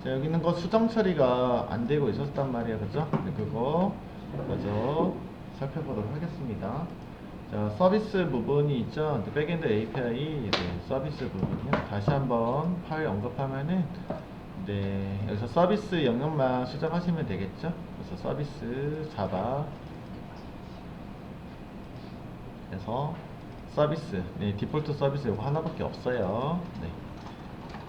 자, 여기 있는 거 수정 처리가 안 되고 있었단 말이야, 그죠? 근데 그거 먼저 살펴보도록 하겠습니다. 자, 서비스 부분이 있죠? 백엔드 API 서비스 부분이요. 다시 한번 파일 언급하면은 여기서 서비스 영역만 수정하시면 되겠죠? 그래서 서비스 자바 그래서 서비스 디폴트 서비스 이거 하나밖에 없어요.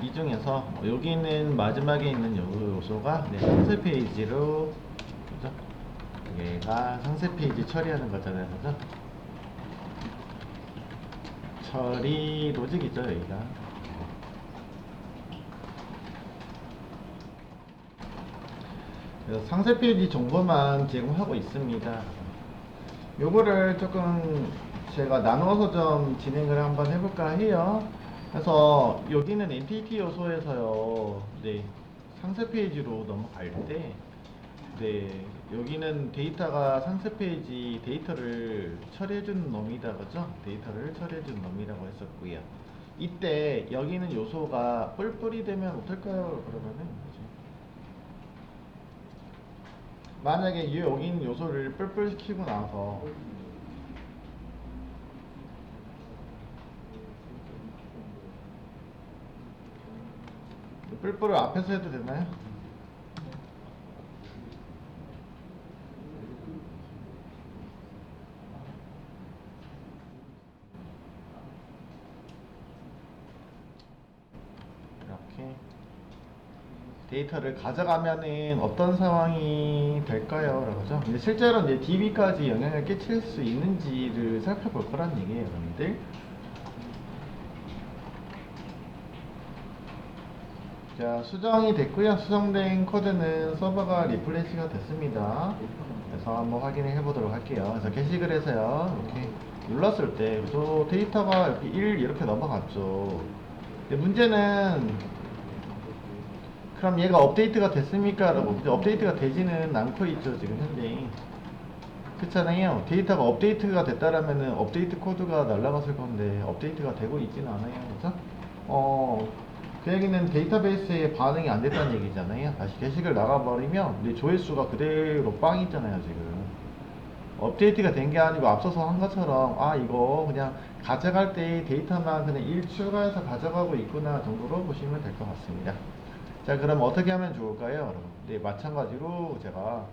이 중에서 여기 있는 마지막에 있는 요소가 상세 페이지로 그죠? 얘가 상세 페이지 처리하는 거잖아요, 그죠? 처리 로직이죠, 여기가. 그래서 상세 페이지 정보만 제공하고 있습니다. 요거를 조금 제가 나눠서 좀 진행을 한번 해볼까 해요. 그래서 여기는 엔티티 요소에서요, 상세 페이지로 넘어갈 때, 여기는 데이터가 상세 페이지 데이터를 처리해주는 놈이다, 그죠? 데이터를 처리해주는 놈이라고 했었고요. 이때 여기 있는 요소가 뿔뿔이 되면 어떨까요? 그러면은, 만약에 여기 있는 요소를 뿔뿔 시키고 나서 뿔뿔을 앞에서 해도 되나요? 이렇게 데이터를 가져가면은 어떤 상황이 될까요? 그죠? 근데 실제로 이제 DB까지 영향을 끼칠 수 있는지를 살펴볼 거란 얘기예요, 여러분들. 자, 수정이 됐고요. 수정된 코드는 서버가 리플레시가 됐습니다. 그래서 한번 확인을 해보도록 할게요. 그래서 게시글에서요, 이렇게 눌렀을 때, 또 데이터가 이렇게 1 이렇게 넘어갔죠. 근데 문제는, 그럼 얘가 업데이트가 됐습니까? 라고. 업데이트가 되지는 않고 있죠, 지금 현재. 그렇잖아요. 데이터가 업데이트가 됐다라면은 업데이트 코드가 날라갔을 건데, 업데이트가 되고 있지는 않아요. 그죠? 그 얘기는 데이터베이스에 반응이 안 됐다는 얘기잖아요. 다시 게시글 나가버리면 조회수가 그대로 빵 있잖아요, 지금. 업데이트가 된 게 아니고 앞서서 한 것처럼, 아, 이거 그냥 가져갈 때 데이터만 그냥 1 추가해서 가져가고 있구나 정도로 보시면 될 것 같습니다. 자, 그럼 어떻게 하면 좋을까요, 여러분? 마찬가지로 제가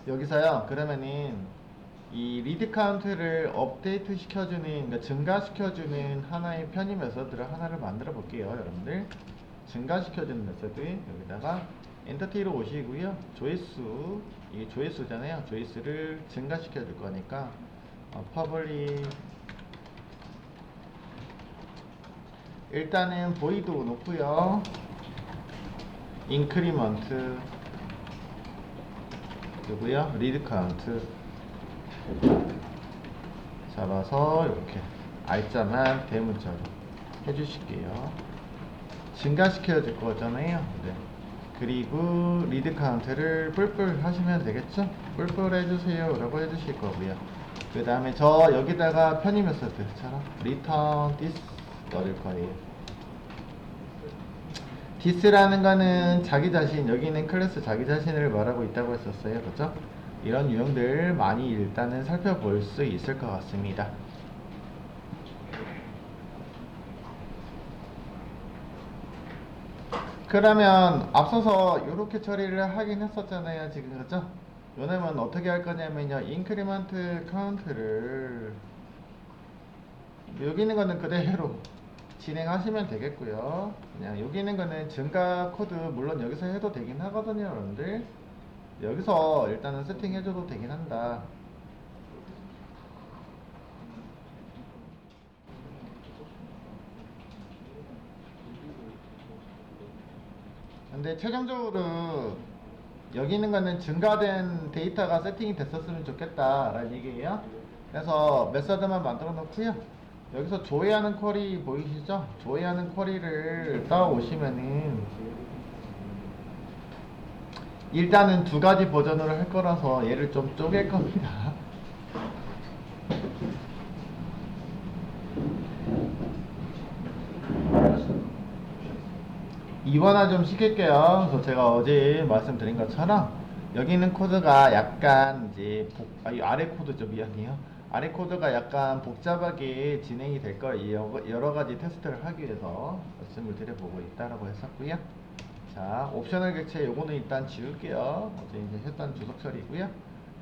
여기서요, 그러면은 이 리드 카운트를 업데이트 시켜주는, 그러니까 증가시켜주는 하나의 편의 메서드를 하나를 만들어 볼게요, 여러분들. 증가시켜주는 메서드, 여기다가 엔터티로 오시고요, 조회수, 이게 조회수잖아요. 조회수를 증가시켜 줄 거니까, 퍼블릭, 일단은 보이드 놓고요, 인크리먼트, 그리고요, 리드 카운트 잡아서 이렇게 알짜만 대문자로 해주실게요. 증가시켜야 될 거잖아요. 그리고 리드 카운트를 뿔뿔 하시면 되겠죠? 뿔뿔 해주세요 라고 해주실 거고요. 그 다음에 저 여기다가 편의 메서드처럼 return this 넣을 거예요. this라는 거는 자기 자신, 여기 있는 클래스 자기 자신을 말하고 있다고 했었어요. 그죠? 이런 유형들 많이 일단은 살펴볼 수 있을 것 같습니다. 그러면 앞서서 이렇게 처리를 하긴 했었잖아요, 지금. 그죠? 요놈은 어떻게 할 거냐면요, 인크리먼트 카운트를 여기 있는 거는 그대로 진행하시면 되겠고요. 그냥 여기 있는 거는 증가 코드 물론 여기서 해도 되긴 하거든요, 여러분들. 여기서 일단은 세팅해줘도 되긴 한다. 근데 최종적으로 여기 있는 거는 증가된 데이터가 세팅이 됐었으면 좋겠다 라는 얘기예요. 그래서 메서드만 만들어 놓고요, 여기서 조회하는 쿼리 보이시죠? 조회하는 쿼리를 따오시면은 일단은 두 가지 버전으로 할 거라서 얘를 좀 쪼갤 겁니다. 이번화 좀 시킬게요. 그래서 제가 어제 말씀드린 것처럼 여기 있는 코드가 약간 이제 이 아래 코드죠, 미안해요. 아래 코드가 약간 복잡하게 진행이 될 걸 여러 가지 테스트를 하기 위해서 말씀을 드려보고 있다라고 했었고요. 자, 옵셔널 객체 요거는 일단 지울게요. 어제 이제 했던 주석 처리고요.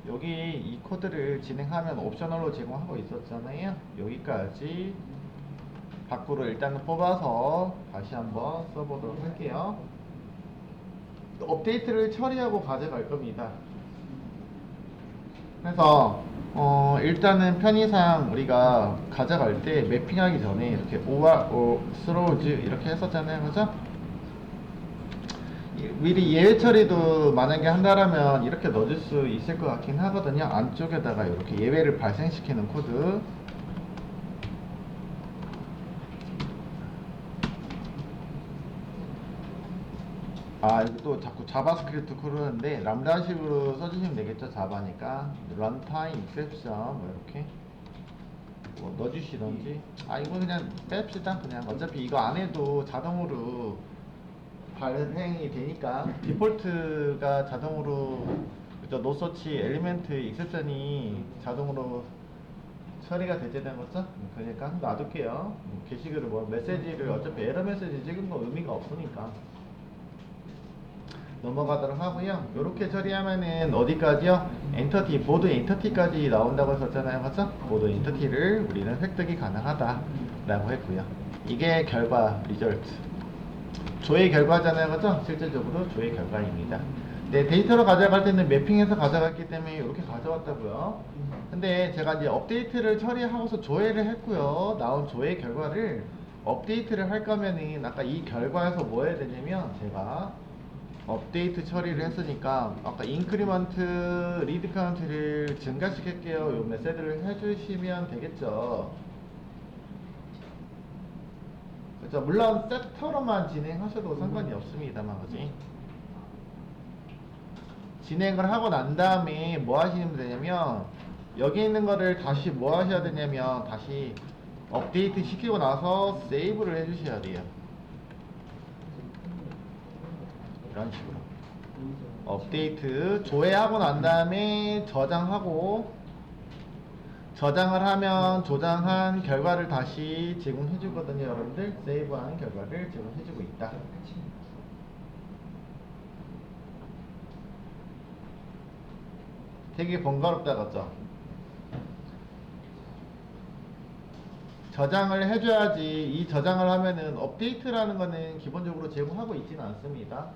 여기 이 코드를 진행하면 옵셔널로 제공하고 있었잖아요. 여기까지 밖으로 일단 뽑아서 다시 한번 써보도록 할게요. 업데이트를 처리하고 가져갈 겁니다. 그래서 일단은 편의상 우리가 가져갈 때 매핑하기 전에 이렇게 or throws 이렇게 했었잖아요, 그죠? 미리 예외 처리도 만약에 한다라면 이렇게 넣어줄 수 있을 것 같긴 하거든요. 안쪽에다가 이렇게 예외를 발생시키는 코드. 아, 이거 또 자꾸 자바스크립트 코드인데 람다식으로 써주시면 되겠죠. 자바니까 runtime exception 뭐 이렇게 뭐 넣어주시던지. 아, 이거 그냥 뺍시다. 그냥 어차피 이거 안 해도 자동으로 발행이 되니까 디폴트가 자동으로 그죠. 노서치 엘리멘트 익셉션이 자동으로 처리가 되지는 거죠. 그러니까 놔둘게요. 게시글을 뭐 메시지를 어차피 에러 메시지 찍은 거 의미가 없으니까 넘어가도록 하고요. 이렇게 처리하면은 어디까지요? 엔터티, 보드 엔터티까지 나온다고 했었잖아요. 그죠? 보드 엔터티를 우리는 획득이 가능하다 라고 했고요. 이게 결과, 리절트. 조회 결과잖아요. 그죠? 실질적으로 조회 결과입니다. 네, 데이터로 가져갈 때는 매핑해서 가져갔기 때문에 이렇게 가져왔다고요. 근데 제가 이제 업데이트를 처리하고서 조회를 했고요. 나온 조회 결과를 업데이트를 할 거면은 아까 이 결과에서 뭐 해야 되냐면 제가 업데이트 처리를 했으니까 아까 인크리먼트 리드 카운트를 증가시킬게요. 요 메시지를 해주시면 되겠죠. 그렇죠. 물론 세터로만 진행하셔도 상관이 없습니다만, 그지? 진행을 하고 난 다음에 뭐 하시면 되냐면 여기 있는 거를 다시 뭐 하셔야 되냐면 다시 업데이트 시키고 나서 세이브를 해주셔야 돼요. 이런 식으로 업데이트 조회하고 난 다음에 저장하고 저장을 하면 조장한 결과를 다시 제공해 주거든요. 여러분들 세이브한 결과를 제공해 주고 있다. 되게 번거롭다, 그죠? 저장을 해줘야지. 이 저장을 하면은 업데이트라는 거는 기본적으로 제공하고 있지는 않습니다.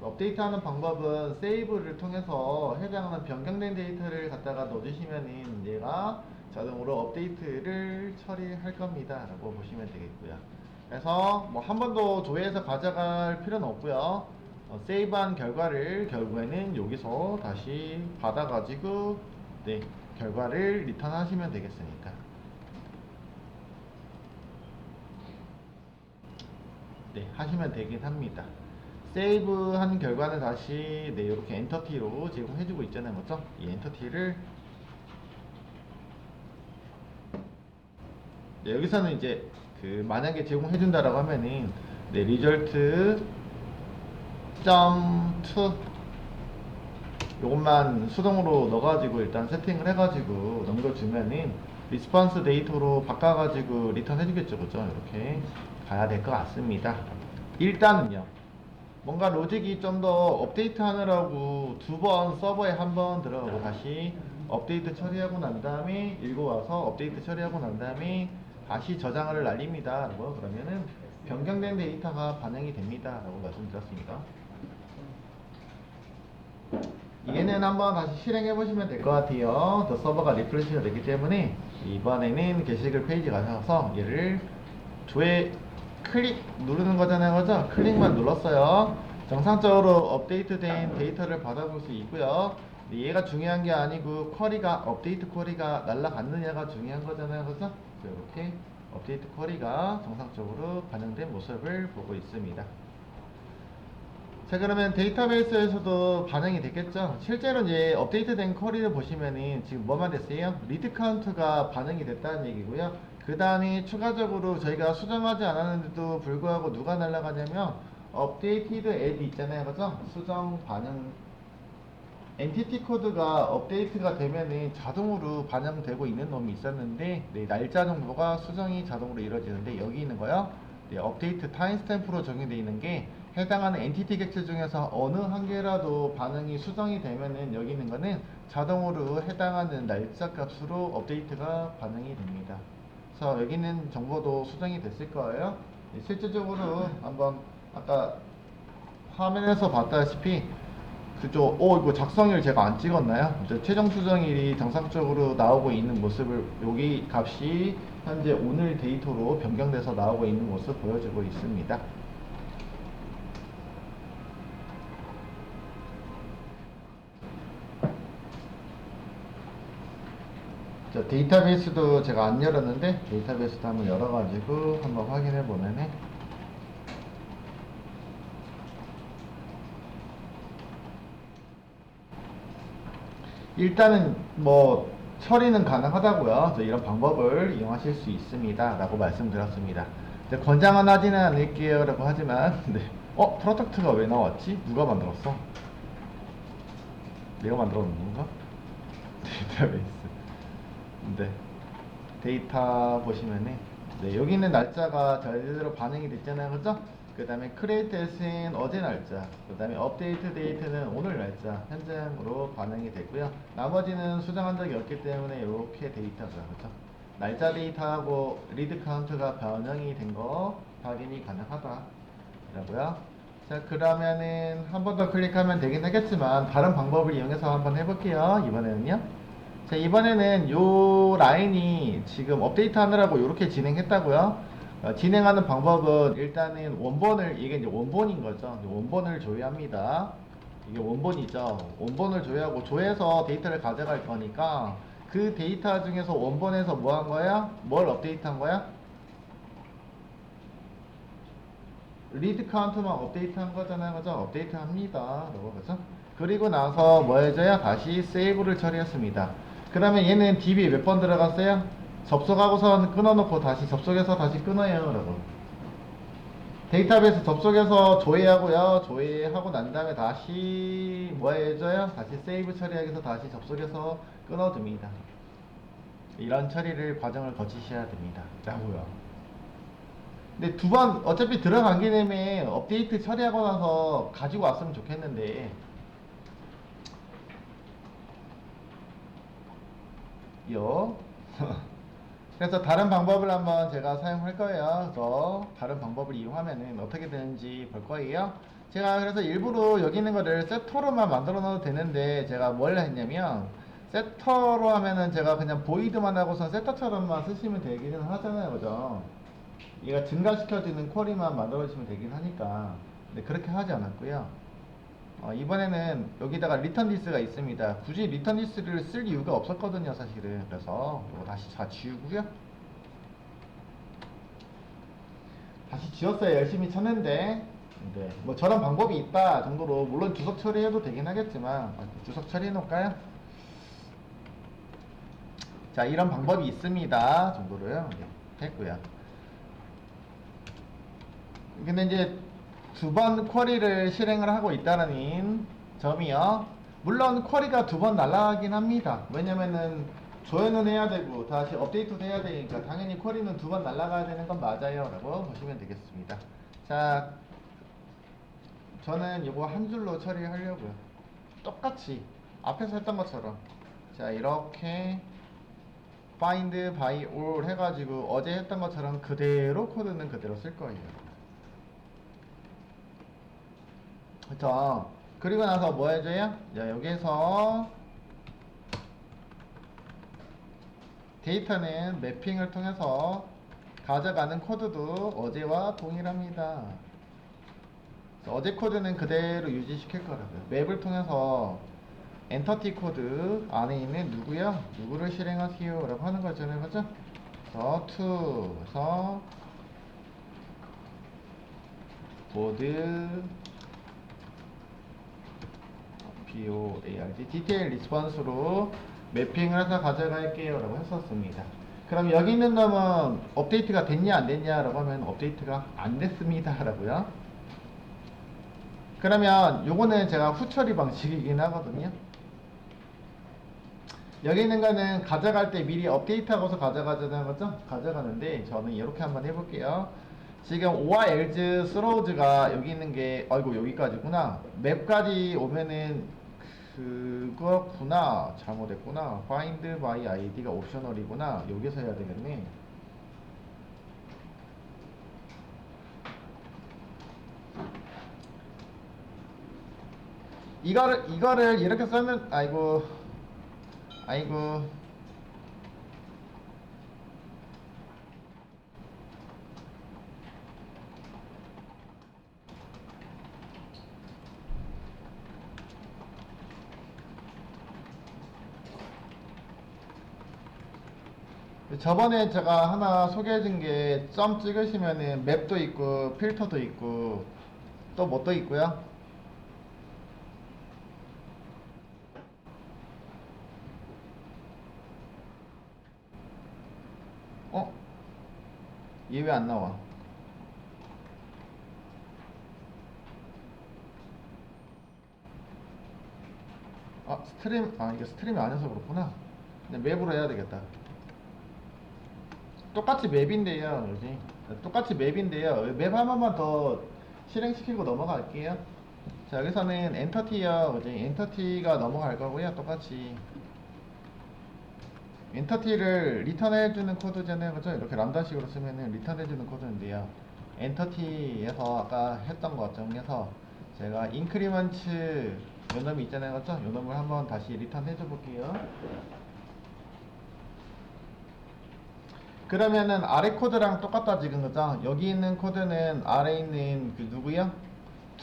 업데이트하는 방법은 세이브를 통해서 해당하는 변경된 데이터를 갖다가 넣어주시면은 얘가 자동으로 업데이트를 처리할 겁니다 라고 보시면 되겠고요. 그래서 뭐 한 번도 조회해서 가져갈 필요는 없고요. 세이브한 결과를 결국에는 여기서 다시 받아가지고 네, 결과를 리턴 하시면 되겠으니까 네, 하시면 되긴 합니다. 세이브한 결과는 다시 네, 이렇게 엔터티로 제공해주고 있잖아요, 맞죠? 이 엔터티를 네, 여기서는 이제 그 만약에 제공해준다라고 하면은 네, 리절트 점2 요것만 수동으로 넣어가지고 일단 세팅을 해가지고 넘겨주면은 리스폰스 데이터로 바꿔가지고 리턴 해주겠죠, 그죠? 이렇게 가야 될 것 같습니다. 일단은요. 뭔가 로직이 좀 더 업데이트 하느라고 두 번 서버에 한 번 들어가고 다시 업데이트 처리하고 난 다음에 읽어와서 업데이트 처리하고 난 다음에 다시 저장을 날립니다. 라고 그러면은 변경된 데이터가 반영이 됩니다. 라고 말씀드렸습니다. 얘는 한번 다시 실행해 보시면 될 것 같아요. 더 서버가 리프레시가 되기 때문에 이번에는 게시글 페이지 가셔서 얘를 조회 클릭 누르는 거잖아요, 그죠? 클릭만 눌렀어요. 정상적으로 업데이트된 데이터를 받아볼 수 있고요. 얘가 중요한 게 아니고 쿼리가 업데이트 쿼리가 날라갔느냐가 중요한 거잖아요, 그죠? 이렇게 업데이트 쿼리가 정상적으로 반영된 모습을 보고 있습니다. 자, 그러면 데이터베이스에서도 반영이 됐겠죠? 실제로 이제 업데이트된 쿼리를 보시면은 지금 뭐만 됐어요? 리드 카운트가 반영이 됐다는 얘기고요. 그 다음에 추가적으로 저희가 수정하지 않았는데도 불구하고 누가 날라가냐면 updated add 있잖아요, 그죠? 수정 반영 엔티티 코드가 업데이트가 되면은 자동으로 반영되고 있는 놈이 있었는데, 네, 날짜 정보가 수정이 자동으로 이루어지는데 여기 있는 거요. 네, 업데이트 타임스탬프로 적용되어 있는 게 해당하는 엔티티 객체 중에서 어느 한 개라도 반응이 수정이 되면은 여기 있는 거는 자동으로 해당하는 날짜 값으로 업데이트가 반영이 됩니다. 그래서 여기 있는 정보도 수정이 됐을 거예요. 네, 실질적으로 한번 아까 화면에서 봤다시피 그죠? 이거 작성일 제가 안 찍었나요? 이제 최종 수정일이 정상적으로 나오고 있는 모습을, 여기 값이 현재 오늘 데이터로 변경돼서 나오고 있는 모습 보여주고 있습니다. 자, 데이터베이스도 제가 안 열었는데 데이터베이스도 한번 열어가지고 한번 확인해 보면은, 일단은 뭐 처리는 가능하다고요. 이런 방법을 이용하실 수 있습니다 라고 말씀드렸습니다. 권장은 하지는 않을게요 라고 하지만, 네. 프로덕트가 왜 나왔지? 누가 만들었어? 내가 만들어 놓은 건가? 데이터베이스. 네. 데이터 보시면은, 네, 여기 있는 날짜가 제대로 반영이 됐잖아요, 그죠? 그 다음에 create as는 어제 날짜, 그 다음에 update date는 오늘 날짜 현장으로 반영이 됐고요. 나머지는 수정한 적이 없기 때문에 이렇게 데이터가, 그죠? 날짜 데이터하고 리드 카운트가 변형이 된 거 확인이 가능하다 라고요. 자, 그러면은 한 번 더 클릭하면 되긴 하겠지만 다른 방법을 이용해서 한번 해볼게요. 이번에는요. 자, 이번에는 요 라인이 지금 업데이트 하느라고 이렇게 진행했다고요. 진행하는 방법은 일단은 원본을, 이게 이제 원본인 거죠. 원본을 조회합니다. 이게 원본이죠. 원본을 조회하고, 조회해서 데이터를 가져갈 거니까 그 데이터 중에서 원본에서 뭐 한 거야? 뭘 업데이트 한 거야? 리드 카운트만 업데이트 한 거잖아요, 그죠? 업데이트 합니다. 그죠? 그리고 나서 뭐 해줘요? 다시 세이브를 처리했습니다. 그러면 얘는 DB에 몇 번 들어갔어요? 접속하고선 끊어놓고 다시 접속해서 다시 끊어요, 라고. 데이터베이스 접속해서 조회하고요. 조회하고 난 다음에 다시 뭐 해줘요? 다시 세이브 처리하기 위해서 다시 접속해서 끊어둡니다. 이런 처리를, 과정을 거치셔야 됩니다. 라고요. 근데 두 번 어차피 들어간 김에 업데이트 처리하고 나서 가지고 왔으면 좋겠는데, 요. 그래서 다른 방법을 한번 제가 사용할 거예요. 그래서 다른 방법을 이용하면은 어떻게 되는지 볼 거예요. 제가 그래서 일부러 여기 있는 거를 세터로만 만들어 넣어도 되는데, 제가 뭘 했냐면, 세터로 하면은 제가 그냥 보이드만 하고선 세터처럼만 쓰시면 되기는 하잖아요, 그죠? 얘가 증가시켜주는 쿼리만 만들어주시면 되긴 하니까. 근데 그렇게 하지 않았고요. 이번에는 여기다가 리턴 디스가 있습니다. 굳이 리턴 디스를 쓸 이유가 없었거든요, 사실은. 그래서 이거 다시 다 지우고요. 다시 지웠어요. 열심히 쳤는데. 네, 뭐 저런 방법이 있다 정도로, 물론 주석 처리해도 되긴 하겠지만, 주석 처리해 놓을까요? 자, 이런 방법이 있습니다 정도로요. 네, 됐고요. 근데 이제 두 번 쿼리를 실행을 하고 있다는 점이요. 물론 쿼리가 두 번 날아가긴 합니다. 왜냐면은 조회는 해야 되고 다시 업데이트도 해야 되니까 당연히 쿼리는 두 번 날아가야 되는 건 맞아요 라고 보시면 되겠습니다. 자, 저는 이거 한 줄로 처리하려고요. 똑같이 앞에서 했던 것처럼, 자, 이렇게 find by all 해가지고 어제 했던 것처럼 그대로 코드는 그대로 쓸 거예요. 그쵸? 그리고 나서 뭐 해줘요? 자, 여기에서 데이터는 매핑을 통해서 가져가는 코드도 어제와 동일합니다. 어제 코드는 그대로 유지시킬 거라고요. 맵을 통해서 엔터티 코드 안에 있는 누구요? 누구를 실행하세요 라고 하는 거잖아요, 그죠? 그래서 to 그래서 보드 BOARD 디테일 리스폰스로 매핑을 해서 가져갈게요 라고 했었습니다. 그럼 여기 있는 놈은 업데이트가 됐냐 안 됐냐 라고 하면 업데이트가 안 됐습니다 라고요. 그러면 요거는 제가 후처리 방식이긴 하거든요. 여기 있는 거는 가져갈 때 미리 업데이트하고서 가져가자는 거죠? 가져가는데 저는 이렇게 한번 해볼게요. 지금 오와 엘즈 스로우즈가 여기 있는 게 아이고 여기까지구나. 맵까지 오면은 그거구나. 잘못했구나. find by id가 옵셔널이구나. 여기서 해야 되겠네. 이거를 이렇게 쓰는 아이고 저번에 제가 하나 소개해준 게 점 찍으시면은 맵도 있고 필터도 있고 또 뭐 또 있고요. 어? 얘 왜 안 나와? 이게 스트림이 아니어서 그렇구나. 그냥 맵으로 해야 되겠다. 똑같이 맵인데요, 그지? 똑같이 맵인데요. 맵 한 번만 더 실행시키고 넘어갈게요. 자, 여기서는 엔터티요, 그지? 엔터티가 넘어갈 거고요, 똑같이. 엔터티를 리턴해주는 코드잖아요, 그죠? 이렇게 람다식으로 쓰면은 리턴해주는 코드인데요. 엔터티에서 아까 했던 것 정해서 제가 인크리먼트 요 놈이 있잖아요, 그죠? 요 놈을 한번 다시 리턴해줘 볼게요. 그러면은 아래 코드랑 똑같다 지금 그죠? 여기 있는 코드는 아래 있는 그 누구요?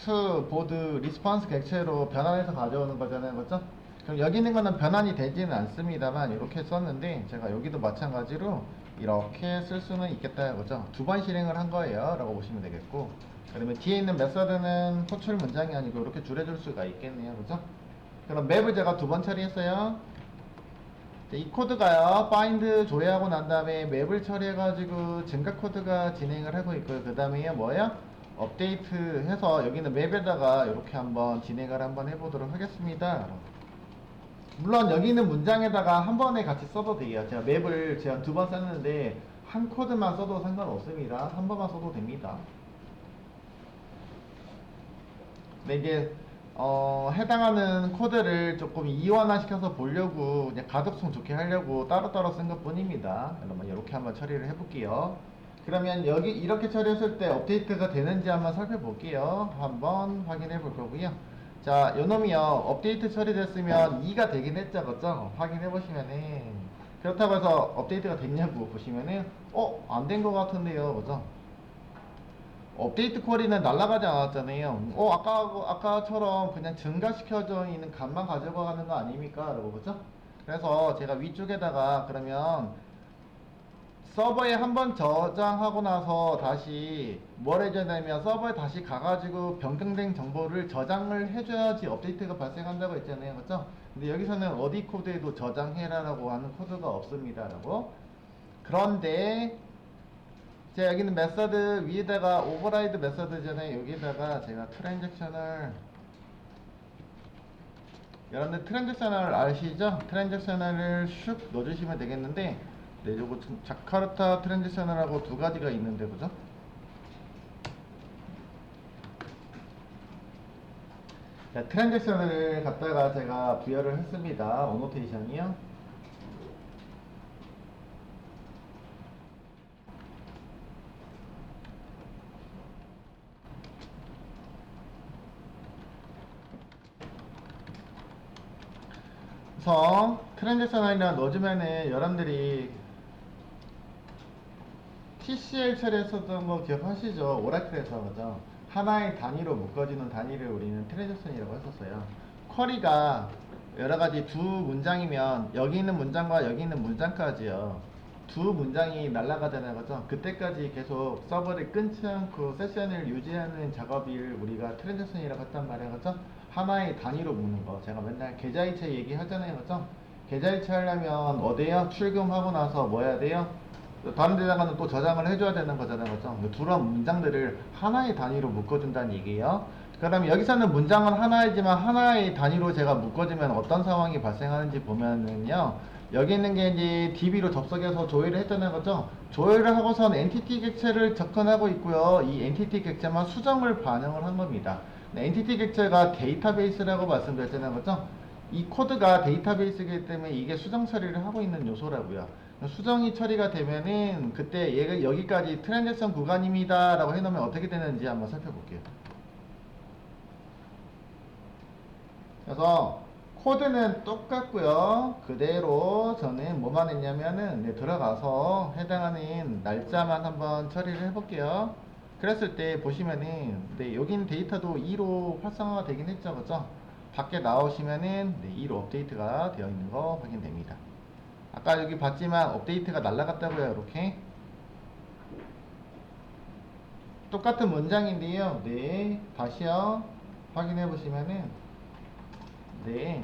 to 보드 리스폰스 객체로 변환해서 가져오는 거잖아요, 그죠? 그럼 여기 있는 거는 변환이 되지는 않습니다만 이렇게 썼는데 제가 여기도 마찬가지로 이렇게 쓸 수는 있겠다, 그죠? 두 번 실행을 한 거예요 라고 보시면 되겠고, 그러면 뒤에 있는 메서드는 호출 문장이 아니고 이렇게 줄여줄 수가 있겠네요, 그죠? 그럼 맵을 제가 두 번 처리했어요. 이 코드가요, find 조회하고 난 다음에 맵을 처리해가지고 증가 코드가 진행을 하고 있고요. 그 다음에 뭐예요? 업데이트 해서 여기는 맵에다가 이렇게 한번 진행을 한번 해보도록 하겠습니다. 물론 여기 있는 문장에다가 한 번에 같이 써도 돼요. 제가 맵을 제가 두 번 썼는데 한 코드만 써도 상관없습니다. 한 번만 써도 됩니다. 근데 이게 해당하는 코드를 조금 이원화 시켜서 보려고 그냥 가독성 좋게 하려고 따로따로 쓴 것 뿐입니다. 여러분 이렇게 한번 처리를 해볼게요. 그러면 여기 이렇게 처리했을 때 업데이트가 되는지 한번 살펴볼게요. 한번 확인해 볼 거고요. 자, 요놈이요, 업데이트 처리됐으면 2가 되긴 했죠, 그죠? 확인해 보시면은 그렇다고 해서 업데이트가 됐냐고 보시면은 안 된 것 같은데요, 그죠? 업데이트 쿼리는 날아가지 않았잖아요. 아까처럼 그냥 증가시켜져 있는 값만 가져가는 거 아닙니까? 라고, 그죠? 그래서 제가 위쪽에다가 그러면 서버에 한번 저장하고 나서 다시 뭘 해줘야 되냐면 서버에 다시 가가지고 변경된 정보를 저장을 해줘야지 업데이트가 발생한다고 했잖아요, 그죠? 근데 여기서는 어디 코드에도 저장해라 라고 하는 코드가 없습니다 라고. 그런데 자, 여기는 메서드 위에다가 오버라이드 메서드잖아요. 여기다가 제가 트랜잭셔널, 여러분들 트랜잭셔널 아시죠? 트랜잭셔널을 슉 넣어주시면 되겠는데, 네, 요거 자카르타 트랜잭셔널하고 두 가지가 있는데, 그죠? 자, 트랜잭셔널을 갖다가 제가 부여를 했습니다. 어노테이션이요. 그래서 트랜잭셔널이나 넣어주면은 여러분들이 TCL 처리했었던 거 기억하시죠? 오라클에서, 그죠? 하나의 단위로 묶어지는 단위를 우리는 트랜잭션이라고 했었어요. 쿼리가 여러가지 두 문장이면 여기 있는 문장과 여기 있는 문장까지요, 두 문장이 날아가잖아요, 그죠? 그때까지 계속 서버를 끊지 않고 세션을 유지하는 작업을 우리가 트랜잭션이라고 했단 말이에요, 그죠? 하나의 단위로 묶는 거. 제가 맨날 계좌이체 얘기하잖아요, 그죠? 계좌이체 하려면 어디에요? 출금하고 나서 뭐 해야 돼요? 다른 데다가는 또 저장을 해줘야 되는 거잖아요, 그죠? 두런 문장들을 하나의 단위로 묶어준다는 얘기예요. 그럼 여기서는 문장은 하나이지만 하나의 단위로 제가 묶어주면 어떤 상황이 발생하는지 보면은요. 여기 있는 게 이제 DB로 접속해서 조회를 했다는 거죠. 조회를 하고선 엔티티 객체를 접근하고 있고요. 이 엔티티 객체만 수정을 반영을 한 겁니다. 엔티티 객체가 데이터베이스라고 말씀드렸잖아요. 그죠? 이 코드가 데이터베이스이기 때문에 이게 수정 처리를 하고 있는 요소라고요. 수정이 처리가 되면은 그때 얘가 여기까지 트랜잭션 구간입니다 라고 해놓으면 어떻게 되는지 한번 살펴볼게요. 그래서 코드는 똑같고요. 그대로 저는 뭐만 했냐면은 들어가서 해당하는 날짜만 한번 처리를 해볼게요. 그랬을 때 보시면은 여기는 데이터도 2로 활성화가 되긴 했죠. 그죠? 밖에 나오시면은 2로 업데이트가 되어 있는 거 확인됩니다. 아까 여기 봤지만 업데이트가 날라갔다고요. 이렇게 똑같은 문장인데요. 네, 다시요. 확인해 보시면은 네.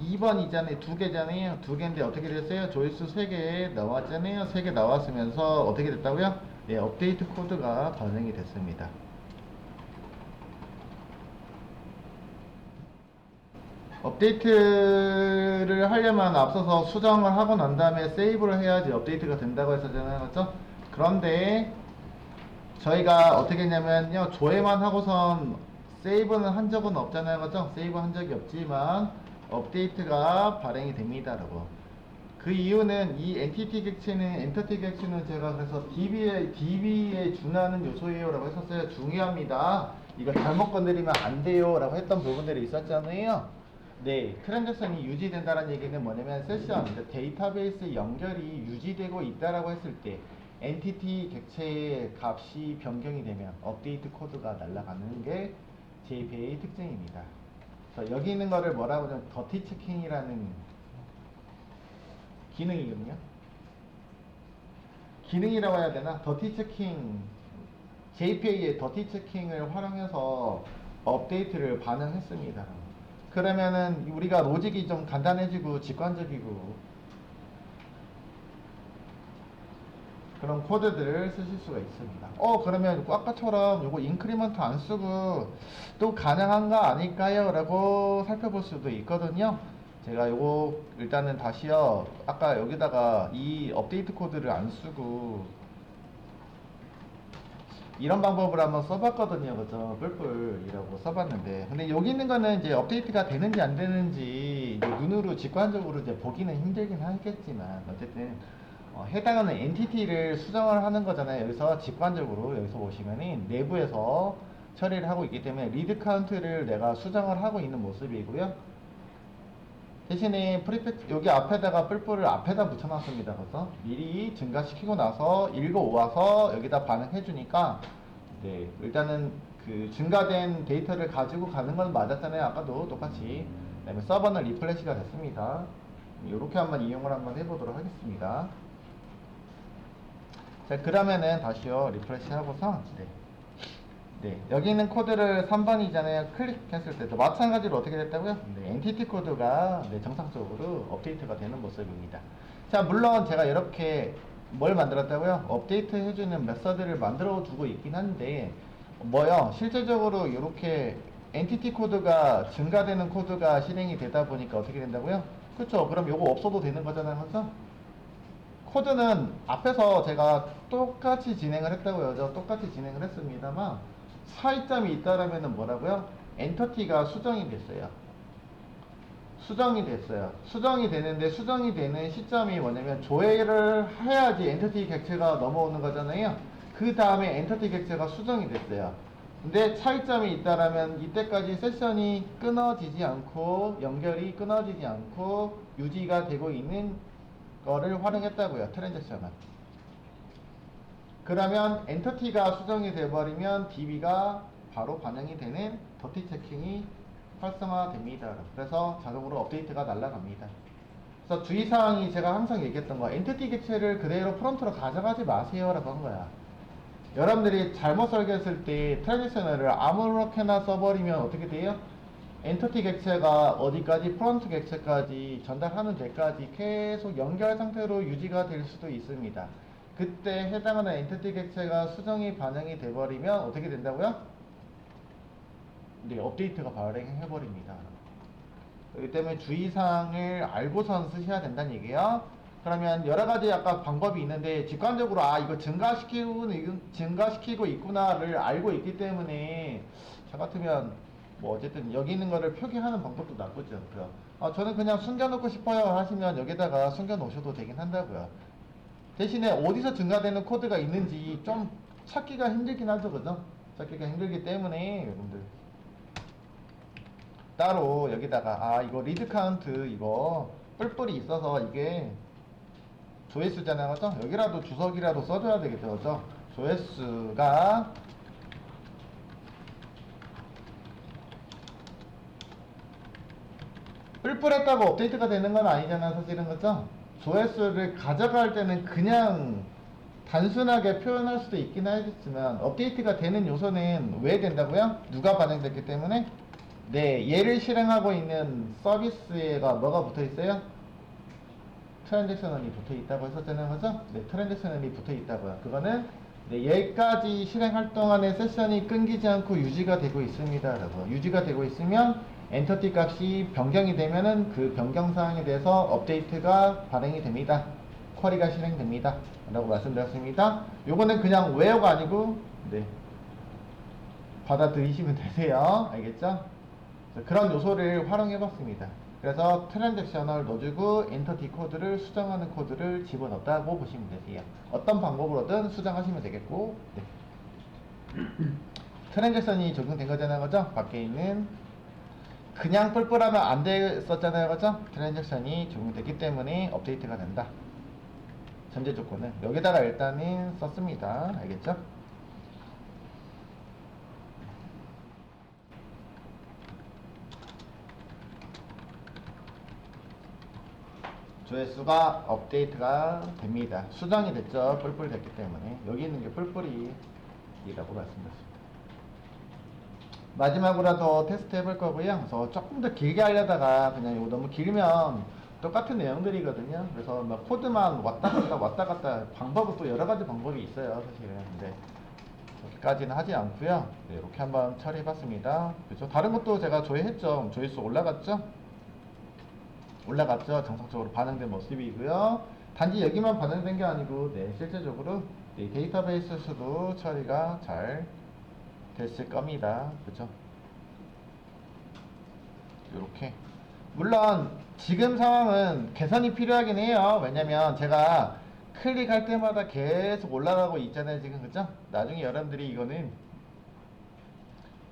2번이잖아요. 두 개잖아요. 두 개인데 어떻게 됐어요? 조회수 3개 나왔잖아요. 3개 나왔으면서 어떻게 됐다고요? 네, 업데이트 코드가 반영이 됐습니다. 업데이트를 하려면 앞서서 수정을 하고 난 다음에 세이브를 해야지 업데이트가 된다고 했었잖아요. 그렇죠? 그런데 저희가 어떻게 했냐면요. 조회만 하고선 세이브는 한 적은 없잖아요. 그죠? 세이브 한 적이 없지만 업데이트가 발행이 됩니다. 라고. 그 이유는 이 엔티티 객체는 엔터티 객체는 제가 그래서 DB에 준하는 요소예요 라고 했었어요. 중요합니다. 이거 잘못 건드리면 안 돼요 라고 했던 부분들이 있었잖아요. 네, 트랜잭션이 유지된다는 얘기는 뭐냐면 세션, 데이터베이스 연결이 유지되고 있다라고 했을 때 엔티티 객체의 값이 변경이 되면 업데이트 코드가 날아가는 게 JPA 특징입니다. 그래서 여기 있는 거를 뭐라고 하면 더티 체킹이라는 기능이거든요. 기능이라고 해야 되나? 더티 체킹, JPA의 더티 체킹을 활용해서 업데이트를 반영했습니다. 그러면은 우리가 로직이 좀 간단해지고 직관적이고 그런 코드들을 쓰실 수가 있습니다. 그러면 아까처럼 요거 인크리먼트 안 쓰고 또 가능한가 아닐까요? 라고 살펴볼 수도 있거든요. 제가 요거 일단은 다시요. 아까 여기다가 이 업데이트 코드를 안 쓰고 이런 방법을 한번 써봤거든요. 그죠? 뿔뿔이라고 써봤는데. 근데 여기 있는 거는 이제 업데이트가 되는지 안 되는지 이제 눈으로 직관적으로 이제 보기는 힘들긴 하겠지만 어쨌든 해당하는 엔티티를 수정을 하는 거잖아요. 여기서 직관적으로 여기서 보시면은 내부에서 처리를 하고 있기 때문에 리드 카운트를 내가 수정을 하고 있는 모습이고요. 대신에 프리팩트 여기 앞에다가 뿔뿔을 앞에다 붙여놨습니다. 그래서 미리 증가시키고 나서 읽어와서 여기다 반응해 주니까 네 일단은 그 증가된 데이터를 가지고 가는 건 맞았잖아요. 아까도 똑같이. 그다음에 서버는 리플래시가 됐습니다. 이렇게 한번 이용을 한번 해보도록 하겠습니다. 자, 그러면은 다시요 리프레시 하고서 네, 여기 있는 코드를 3번이잖아요. 클릭했을 때도 마찬가지로 어떻게 됐다고요? 네, 엔티티 코드가 네, 정상적으로 업데이트가 되는 모습입니다. 자, 물론 제가 이렇게 뭘 만들었다고요? 업데이트 해주는 메서드를 만들어 두고 있긴 한데 뭐요? 실제적으로 이렇게 엔티티 코드가 증가되는 코드가 실행이 되다 보니까 어떻게 된다고요? 그쵸? 그럼 요거 없어도 되는 거잖아요. 그죠? 코드는 앞에서 제가 똑같이 진행을 했다고요. 저 똑같이 진행을 했습니다만 차이점이 있다라면 뭐라고요? 엔터티가 수정이 됐어요. 수정이 됐어요. 수정이 되는데 수정이 되는 시점이 뭐냐면 조회를 해야지 엔터티 객체가 넘어오는 거잖아요. 그 다음에 엔터티 객체가 수정이 됐어요. 근데 차이점이 있다라면 이때까지 세션이 끊어지지 않고 연결이 끊어지지 않고 유지가 되고 있는 거를 활용했다고요. 트랜잭션은. 그러면 엔터티가 수정이 돼버리면 DB가 바로 반영이 되는 더티 체킹이 활성화됩니다. 그래서 자동으로 업데이트가 날아갑니다. 그래서 주의사항이 제가 항상 얘기했던 거 엔티티 객체를 그대로 프론트로 가져가지 마세요 라고 한 거야. 여러분들이 잘못 설계했을 때 트랜지셔널을 아무렇게나 써버리면 어떻게 돼요? 엔터티 객체가 어디까지 프론트 객체까지 전달하는 데까지 계속 연결 상태로 유지가 될 수도 있습니다. 그때 해당하는 엔터티 객체가 수정이 반영이 돼버리면 어떻게 된다고요? 네, 업데이트가 발행해버립니다. 그렇기 때문에 주의사항을 알고선 쓰셔야 된다는 얘기예요. 그러면 여러 가지 아까 방법이 있는데 직관적으로 이거 증가시키고 있구나를 알고 있기 때문에 저 같으면 뭐 어쨌든 여기 있는 거를 표기하는 방법도 나쁘지 않고요. 저는 그냥 숨겨놓고 싶어요 하시면 여기다가 숨겨놓으셔도 되긴 한다고요. 대신에 어디서 증가되는 코드가 있는지 좀 찾기가 힘들긴 하죠, 그죠? 찾기가 힘들기 때문에 여러분들 따로 여기다가 이거 리드 카운트 이거 뿔뿔이 있어서 이게 조회수잖아요, 그죠? 여기라도 주석이라도 써줘야 되겠죠, 그죠? 조회수가 뿔뿔했다고 업데이트가 되는 건 아니잖아, 사실은, 그죠? 조회수를 가져갈 때는 그냥 단순하게 표현할 수도 있긴 하겠지만 업데이트가 되는 요소는 왜 된다고요? 누가 반영됐기 때문에? 네, 얘를 실행하고 있는 서비스가 뭐가 붙어 있어요? 트랜잭션이 붙어 있다고 했었잖아요, 그죠? 네, 트랜잭션이 붙어 있다고요. 그거는 네, 얘까지 실행할 동안에 세션이 끊기지 않고 유지가 되고 있습니다, 라고. 유지가 되고 있으면 엔터티 값이 변경이 되면은 그 변경 사항에 대해서 업데이트가 발행이 됩니다. 쿼리가 실행됩니다. 라고 말씀드렸습니다. 요거는 그냥 외어가 아니고 네, 받아들이시면 되세요. 알겠죠? 그런 요소를 활용해봤습니다. 그래서 트랜잭셔널 넣어주고 엔터티 코드를 수정하는 코드를 집어넣었다고 보시면 되세요. 어떤 방법으로든 수정하시면 되겠고, 네. 트랜잭션이 적용된 거잖아요, 그죠? 밖에 있는 그냥 뿔뿔하면 안 됐었잖아요, 그죠? 트랜잭션이 적용됐기 때문에 업데이트가 된다. 전제 조건은 여기다가 일단은 썼습니다. 알겠죠? 조회수가 업데이트가 됩니다. 수정이 됐죠. 뿔뿔 됐기 때문에. 여기 있는 게 뿔뿔이라고 말씀드렸습니다. 마지막으로도 테스트 해볼 거고요. 그래서 조금 더 길게 하려다가 그냥 이거 너무 길면 똑같은 내용들이거든요. 그래서 막 코드만 왔다 갔다 방법은 또 여러 가지 방법이 있어요, 사실은. 근데 그렇게까지는 하지 않고요. 네, 이렇게 한번 처리해봤습니다. 그렇죠? 다른 것도 제가 조회했죠. 조회수 올라갔죠? 올라갔죠. 정상적으로 반응된 모습이고요. 단지 여기만 반응된 게 아니고 네, 실제적으로 네, 데이터베이스에서도 처리가 잘 됐을 겁니다. 그죠? 요렇게 물론 지금 상황은 개선이 필요하긴 해요. 왜냐면 제가 클릭할 때마다 계속 올라가고 있잖아요, 지금. 그죠? 나중에 여러분들이 이거는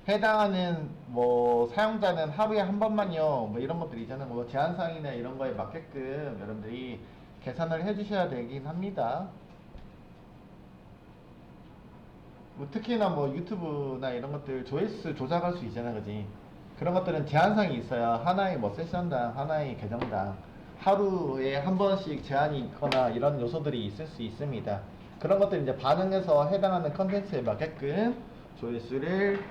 해당하는 뭐 사용자는 하루에 한 번만요, 뭐 이런 것들 있잖아요. 뭐 제한사항이나 이런 거에 맞게끔 여러분들이 계산을 해 주셔야 되긴 합니다. 뭐 특히나 뭐 유튜브나 이런 것들 조회수 조작할 수 있잖아, 그지? 그런 것들은 제한상이 있어요. 하나의 뭐 세션당, 하나의 계정당 하루에 한 번씩 제한이 있거나 이런 요소들이 있을 수 있습니다. 그런 것들 이제 반응해서 해당하는 컨텐츠에 맞게끔 조회수를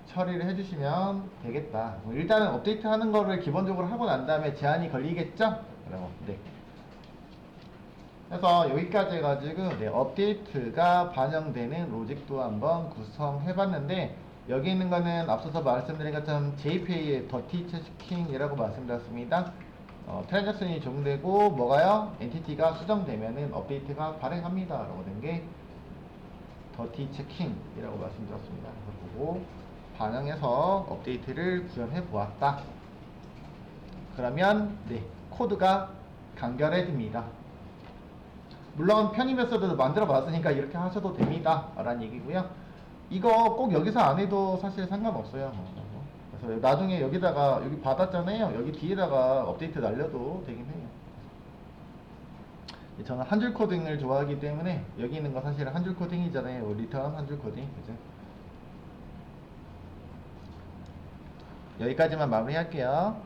처리를 해주시면 되겠다. 일단은 업데이트 하는 거를 기본적으로 하고 난 다음에 제한이 걸리겠죠? 그리고 네. 그래서 여기까지 해가지고 네, 업데이트가 반영되는 로직도 한번 구성해 봤는데, 여기 있는 거는 앞서서 말씀드린 것처럼 JPA의 더티 체킹이라고 말씀드렸습니다. 트랜잭션이 적용되고 뭐가요? 엔티티가 수정되면은 업데이트가 발행합니다 라고 된 게 더티 체킹이라고 말씀드렸습니다. 그래서 보고 반영해서 업데이트를 구현해 보았다. 그러면 네, 코드가 간결해집니다. 물론 편의 메서드도 만들어 봤으니까 이렇게 하셔도 됩니다 라는 얘기고요. 이거 꼭 여기서 안 해도 사실 상관없어요. 그래서 나중에 여기다가 여기 받았잖아요. 여기 뒤에다가 업데이트 날려도 되긴 해요. 저는 한 줄 코딩을 좋아하기 때문에 여기 있는 거 사실 한 줄 코딩이잖아요. 리턴 한 줄 코딩, 그죠? 여기까지만 마무리할게요.